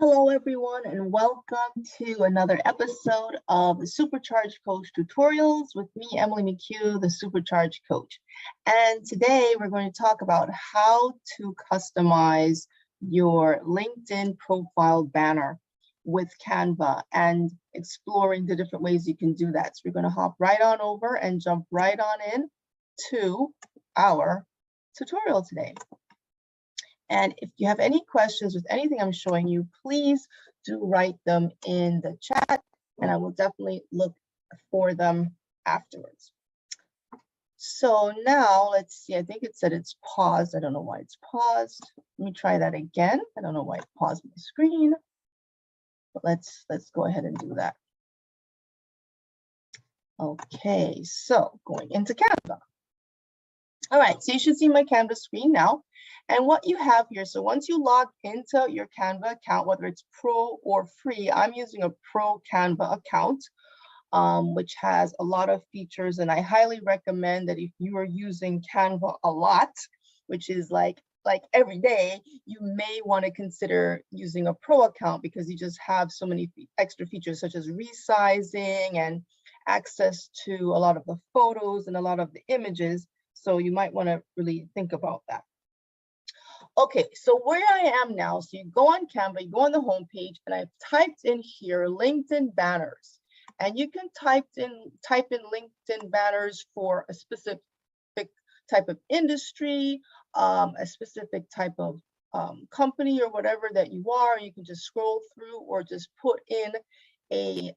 Hello, everyone, and welcome to another episode of the Supercharged Coach Tutorials with me, Emily McHugh, the Supercharged Coach. And today we're going to talk about how to customize your LinkedIn profile banner with Canva and exploring the different ways you can do that. So we're going to hop right on over and jump right on in to our tutorial today. And if you have any questions with anything I'm showing you, please do write them in the chat, and I will definitely look for them afterwards. So now let's see, I think it said it's paused. I don't know why it's paused. Let me try that again. I don't know why it paused my screen, but let's go ahead and do that. Okay, so going into Canva. All right, so you should see my Canva screen now. And what you have here, so once you log into your Canva account, whether it's pro or free, I'm using a pro Canva account, which has a lot of features. And I highly recommend that if you are using Canva a lot, which is like every day, you may want to consider using a pro account because you just have so many extra features such as resizing and access to a lot of the photos and a lot of the images. So you might want to really think about that. Okay, so where I am now, so you go on Canva, you go on the home page, and I've typed in here LinkedIn banners. And you can type in LinkedIn banners for a specific type of industry, a specific type of company or whatever that you are. You can just scroll through or just put in a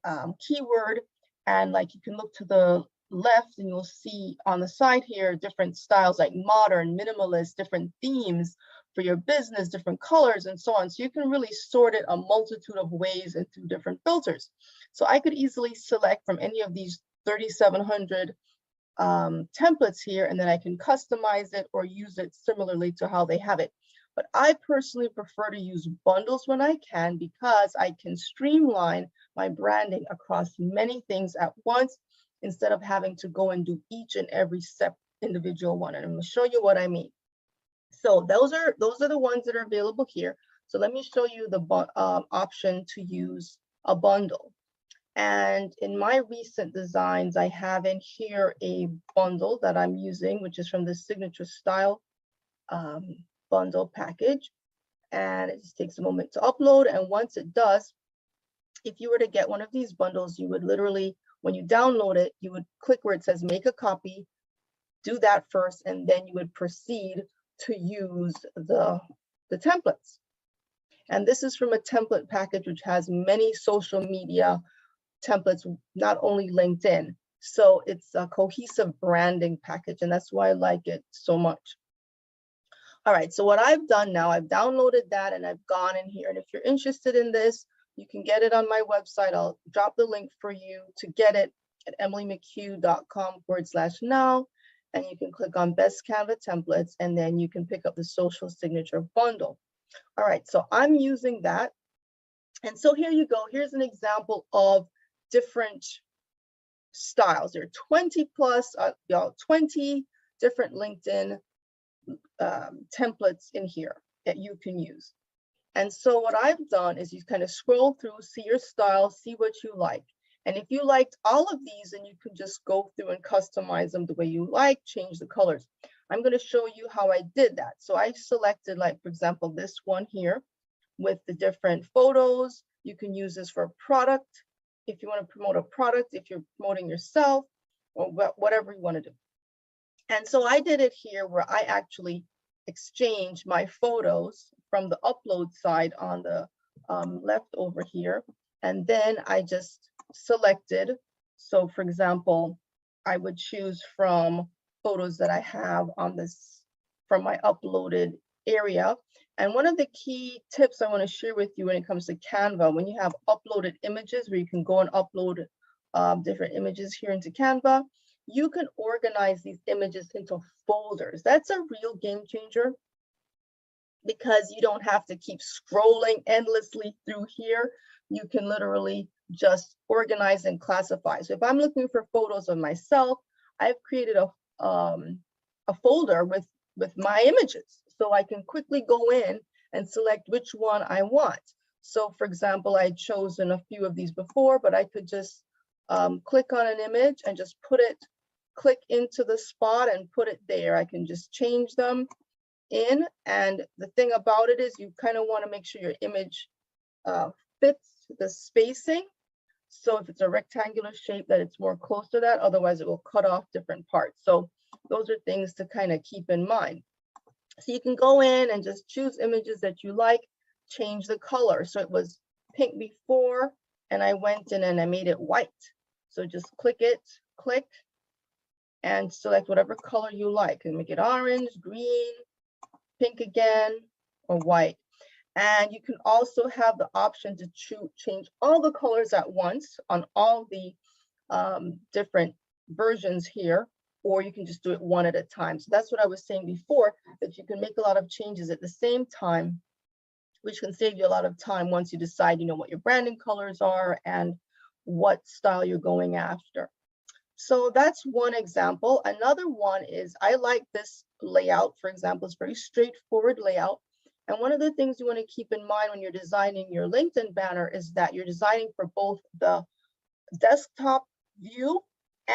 keyword, and like you can look to the left and you'll see on the side here different styles like modern, minimalist, different themes for your business, different colors and so on. So you can really sort it a multitude of ways and through different filters. So I could easily select from any of these 3,700 templates here, and then I can customize it or use it similarly to how they have it. But I personally prefer to use bundles when I can because I can streamline my branding across many things at once instead of having to go and do each and every step individual one. And I'm going to show you what I mean. So those are the ones that are available here. So let me show you the option to use a bundle. And in my recent designs, I have in here a bundle that I'm using, which is from the Signature Style bundle package. And it just takes a moment to upload. And once it does, if you were to get one of these bundles, you would literally, when you download it, you would click where it says make a copy, do that first, and then you would proceed to use the templates. And this is from a template package, which has many social media templates, not only LinkedIn. So it's a cohesive branding package, and that's why I like it so much. All right, so what I've done now, I've downloaded that and I've gone in here. And if you're interested in this, you can get it on my website. I'll drop the link for you to get it at emilymchugh.com/now. And you can click on Best Canva Templates, and then you can pick up the Social Signature Bundle. All right, so I'm using that. And so here you go. Here's an example of different styles. There are 20 plus, 20 different LinkedIn templates in here that you can use. And so what I've done is you kind of scroll through, see your style, see what you like. And if you liked all of these, then you can just go through and customize them the way you like, change the colors. I'm going to show you how I did that. So I selected, like, for example, this one here with the different photos. You can use this for a product if you want to promote a product, if you're promoting yourself, or whatever you want to do. And so I did it here where I actually exchanged my photos from the upload side on the left over here. And then I just selected. So for example, I would choose from photos that I have on this from my uploaded area. And one of the key tips I want to share with you when it comes to Canva, when you have uploaded images where you can go and upload different images here into Canva, you can organize these images into folders. That's a real game changer because you don't have to keep scrolling endlessly through here. You can literally just organize and classify. So if I'm looking for photos of myself, I've created a folder with my images. So I can quickly go in and select which one I want. So for example, I had chosen a few of these before, but I could just click on an image and just click into the spot and put it there. I can just change them in. And the thing about it is you kind of want to make sure your image fits the spacing. So if it's a rectangular shape, that it's more close to that, otherwise it will cut off different parts. So those are things to kind of keep in mind. So you can go in and just choose images that you like, change the color. So it was pink before, and I went in and I made it white. So just click, and select whatever color you like, and make it orange, green, pink again, or white. And you can also have the option to change all the colors at once on all the different versions here, or you can just do it one at a time. So that's what I was saying before, that you can make a lot of changes at the same time, which can save you a lot of time once you decide, you know, what your branding colors are and what style you're going after. So that's one example. Another one is, I like this layout, for example. It's very straightforward layout. And one of the things you want to keep in mind when you're designing your LinkedIn banner is that you're designing for both the desktop view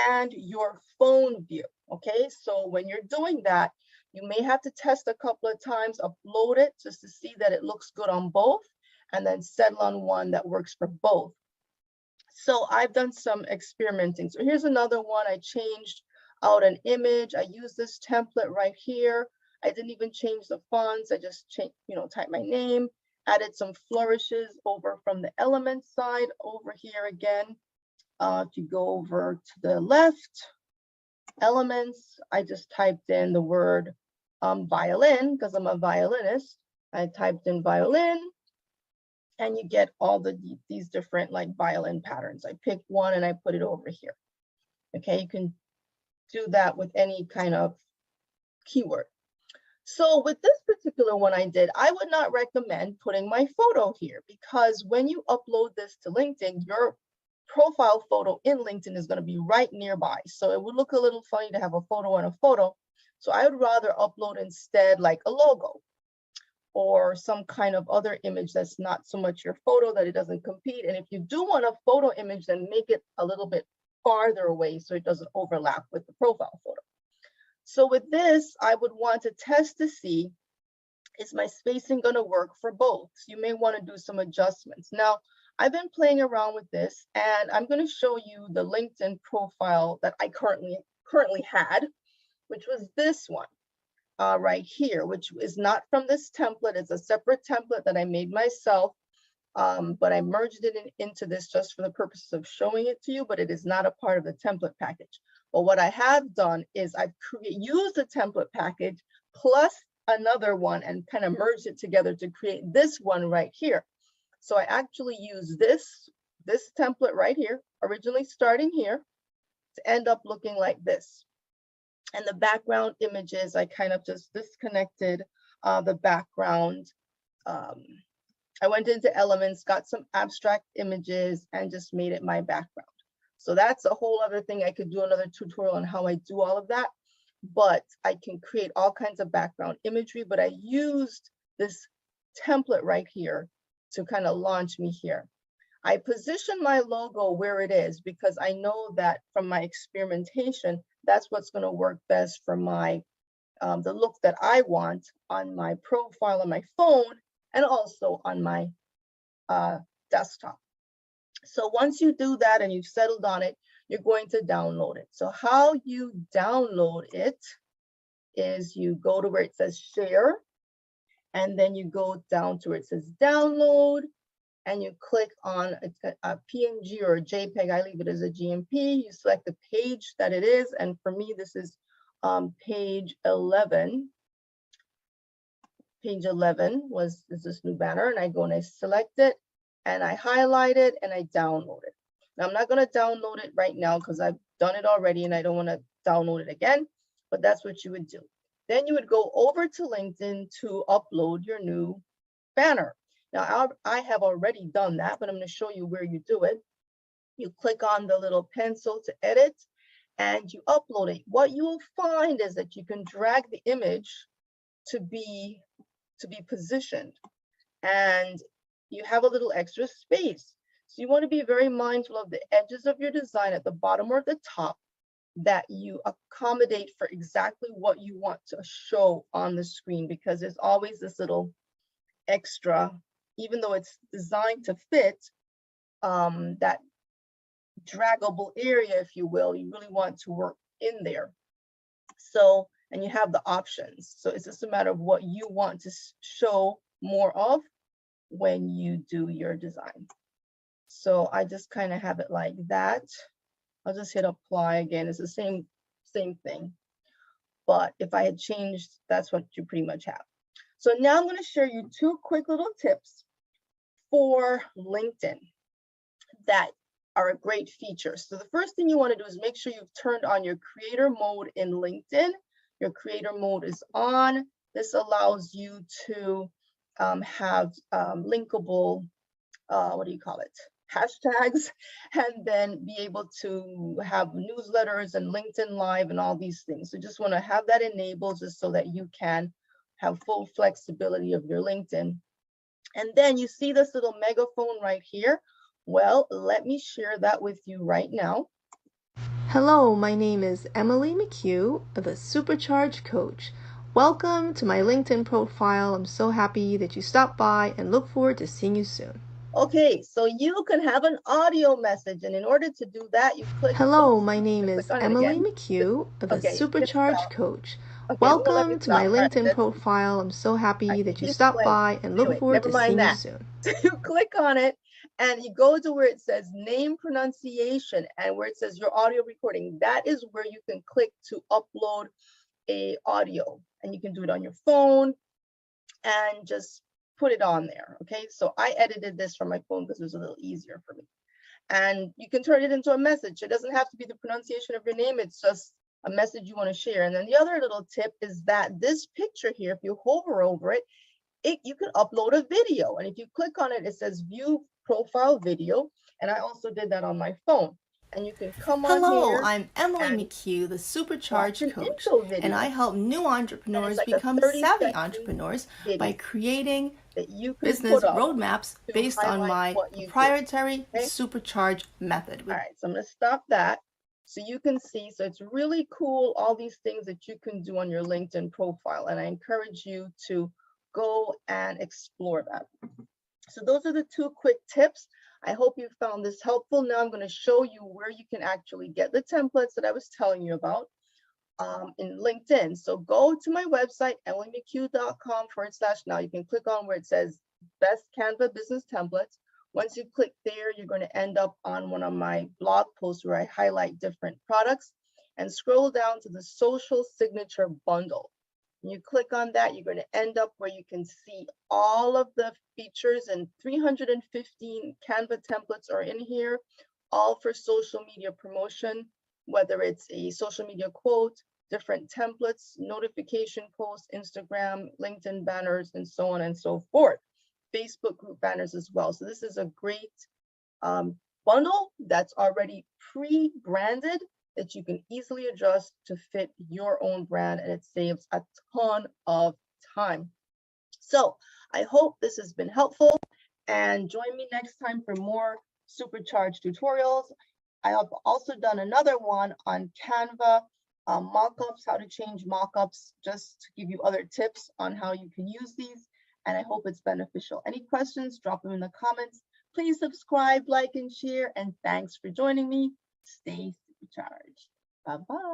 and your phone view. Okay, so when you're doing that, you may have to test a couple of times, upload it just to see that it looks good on both, and then settle on one that works for both. So I've done some experimenting. So here's another one. I changed out an image. I used this template right here. I didn't even change the fonts. I just changed, typed my name, added some flourishes over from the element side over here again. If you go over to the left, elements, I just typed in the word violin, because I'm a violinist. I typed in violin, and you get all these different like violin patterns. I picked one and I put it over here. Okay, you can do that with any kind of keyword. So with this particular one I did, I would not recommend putting my photo here, because when you upload this to LinkedIn, your profile photo in LinkedIn is going to be right nearby. So it would look a little funny to have a photo and a photo. So I would rather upload instead like a logo or some kind of other image that's not so much your photo, that it doesn't compete. And if you do want a photo image, then make it a little bit farther away so it doesn't overlap with the profile photo. So with this, I would want to test to see, is my spacing going to work for both? You may want to do some adjustments. Now, I've been playing around with this, and I'm going to show you the LinkedIn profile that I currently had, which was this one right here, which is not from this template. It's a separate template that I made myself, but I merged it into this just for the purposes of showing it to you, but it is not a part of the template package. But what I have done is I've used the template package plus another one and kind of merged it together to create this one right here. So I actually use this template right here, originally starting here, to end up looking like this. And the background images, I kind of just disconnected the background. I went into elements, got some abstract images, and just made it my background. So that's a whole other thing. I could do another tutorial on how I do all of that, but I can create all kinds of background imagery, but I used this template right here to kind of launch me here. I position my logo where it is because I know that from my experimentation, that's what's going to work best for my the look that I want on my profile on my phone and also on my desktop. So once you do that and you've settled on it, you're going to download it. So how you download it is you go to where it says share, and then you go down to where it says download, and you click on a PNG or a JPEG. I leave it as a GMP. You select the page that it is, and for me, this is page 11. Page 11 is this new banner, and I go and I select it, and I highlight it, and I download it. Now, I'm not going to download it right now because I've done it already, and I don't want to download it again, but that's what you would do. Then you would go over to LinkedIn to upload your new banner. Now, I have already done that, but I'm going to show you where you do it. You click on the little pencil to edit, and you upload it. What you will find is that you can drag the image to be positioned. And you have a little extra space. So you want to be very mindful of the edges of your design at the bottom or the top, that you accommodate for exactly what you want to show on the screen, because there's always this little extra, even though it's designed to fit that draggable area, if you will, you really want to work in there. So, and you have the options. So it's just a matter of what you want to show more of when you do your design. So I just kind of have it like that. I'll just hit apply again. It's the same thing. But if I had changed, that's what you pretty much have. So now I'm going to share you 2 quick little tips for LinkedIn that are a great feature. So the first thing you want to do is make sure you've turned on your creator mode in LinkedIn. Your creator mode is on. This allows you to have linkable, what do you call it? Hashtags, and then be able to have newsletters and LinkedIn Live and all these things. So just want to have that enabled just so that you can have full flexibility of your LinkedIn. And then you see this little megaphone right here. Well, let me share that with you right now. Hello, my name is Emily McHugh, the Supercharged Coach. Welcome to my LinkedIn profile. I'm so happy that you stopped by and look forward to seeing you soon. Okay, so you can have an audio message, and in order to do that, you click. Hello, my name is Emily McHugh, the Supercharged Coach. Welcome to my LinkedIn profile. I'm so happy that you stopped by and look forward to seeing you soon. You click on it and you go to where it says name pronunciation and where it says your audio recording. That is where you can click to upload a audio, and you can do it on your phone and just put it on there. Okay, so I edited this from my phone because it was a little easier for me. And you can turn it into a message. It doesn't have to be the pronunciation of your name. It's just a message you want to share. And then the other little tip is that this picture here, if you hover over it, you can upload a video. And if you click on it, it says view profile video. And I also did that on my phone. And you can come on here. Hello, I'm Emily McHugh, the Supercharged Coach, and I help new entrepreneurs become savvy entrepreneurs by creating business roadmaps based on my proprietary Supercharge method. All right, so I'm going to stop that so you can see. So it's really cool, all these things that you can do on your LinkedIn profile, and I encourage you to go and explore that. So those are the 2 quick tips. I hope you found this helpful. Now I'm going to show you where you can actually get the templates that I was telling you about in LinkedIn. So go to my website, ellymchugh.com/now. You can click on where it says Best Canva Business Templates. Once you click there, you're going to end up on one of my blog posts where I highlight different products, and scroll down to the Social Signature Bundle. When you click on that, you're going to end up where you can see all of the features, and 315 Canva templates are in here, all for social media promotion, whether it's a social media quote, different templates, notification posts, Instagram, LinkedIn banners, and so on and so forth. Facebook group banners as well. So this is a great bundle that's already pre-branded that you can easily adjust to fit your own brand, and it saves a ton of time. So I hope this has been helpful, and join me next time for more Supercharged tutorials. I have also done another one on Canva, mockups, how to change mockups, just to give you other tips on how you can use these, and I hope it's beneficial. Any questions, drop them in the comments. Please subscribe, like, and share, and thanks for joining me. Stay supercharged. Bye-bye.